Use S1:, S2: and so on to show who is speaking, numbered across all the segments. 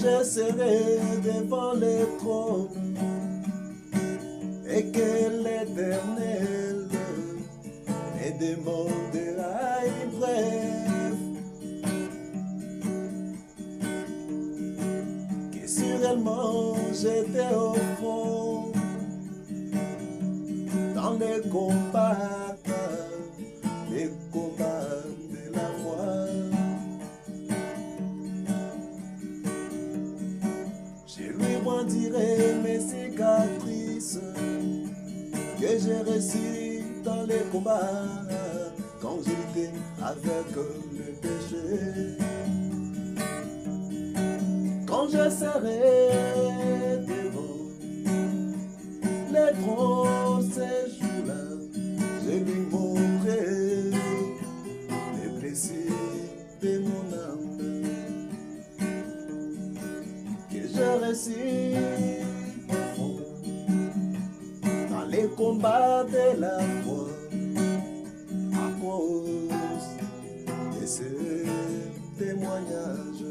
S1: je serai devant le trône et que l'Éternel me demandera une brève, que sûrement j'étais au fond dans les combats de la foi. Je lui brandirai mes cicatrices que j'ai reçues dans les combats quand j'étais avec le péché. Quand je serai devant les trônes ces jours-là, je lui montrerai les blessures de mon âme que j'ai reçues au fond dans les combats de la foi à cause de ce témoignage.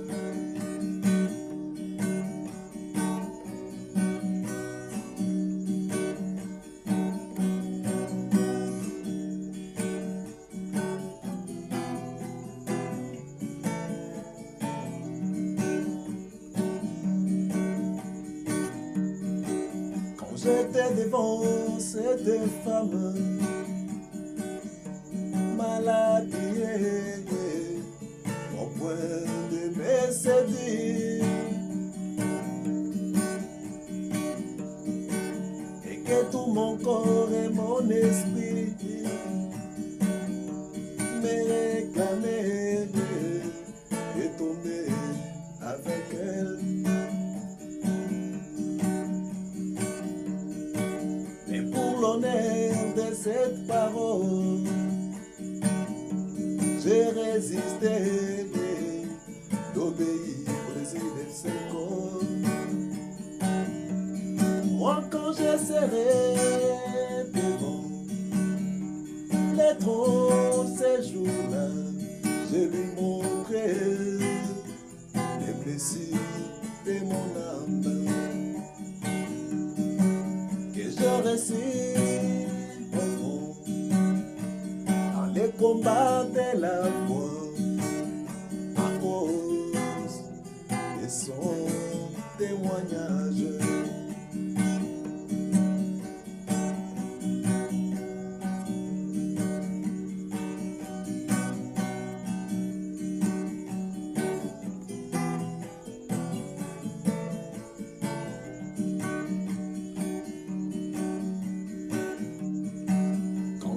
S1: J'étais devant cette femme maladie au point de me séduire, et que tout mon corps et mon esprit me réclamaient de tomber avec elle. L'honneur de cette parole, j'ai résisté d'obéir au plaisir de ce corps. Moi, quand je serai devant les trônes ces jours-là, je lui montrerai les blessures de mon âme que j'ai reçues dans les combats de la foi à cause de son témoignage.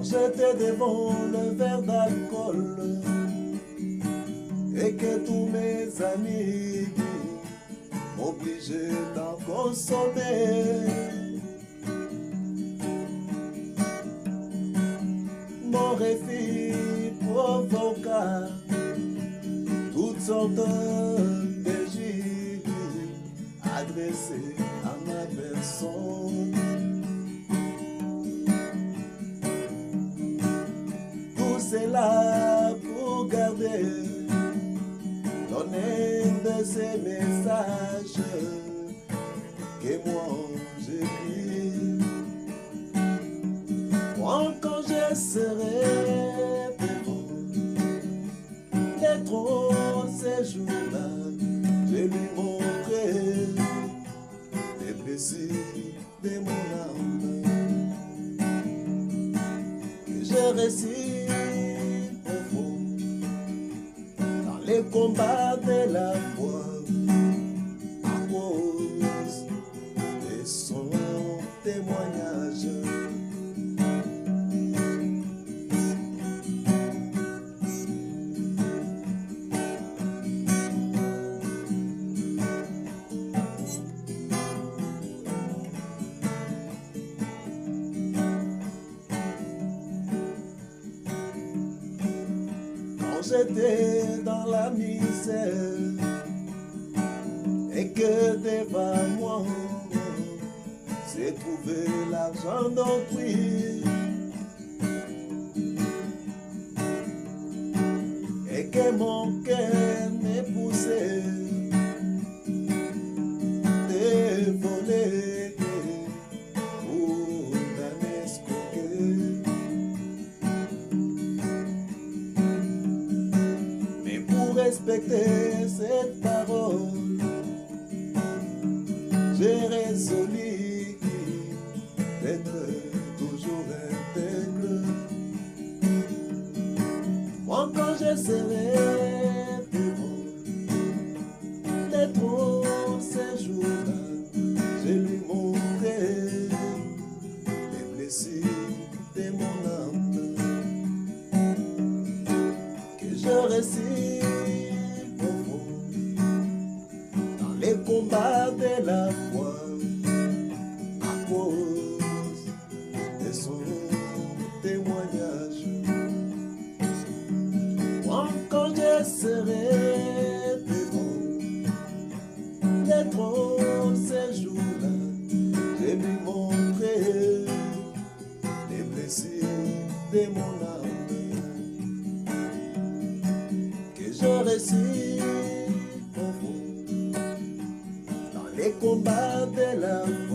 S1: J'étais devant le verre d'alcool et que tous mes amis m'obligeaient d'en consommer. Mon refus provoqua toutes sortes de jeux adressés à ma personne. C'est là pour garder l'honneur de ces messages que moi j'écris. Moi, quand je serai devant les trônes ces jours-là, je lui montrerai les blessures de mon âme que j'ai reçues les combats de la foi à cause de son témoignage. Quand j'étais dans la misère et que devant moi s'est trouvé l'argent d'autrui, et que mon cœur me poussait respecter cette parole. J'ai résolu d'être toujours intègre. Moi quand je serai devant les trônes ces jours-là, je lui montrerai les blessures de mon âme que je récite profond dans les combats de la foi à cause de son témoignage. Moi quand je serai devant les trônes ces jours-là, je lui montrerai les blessures de mon âme que je récite profond dans les combats de la foi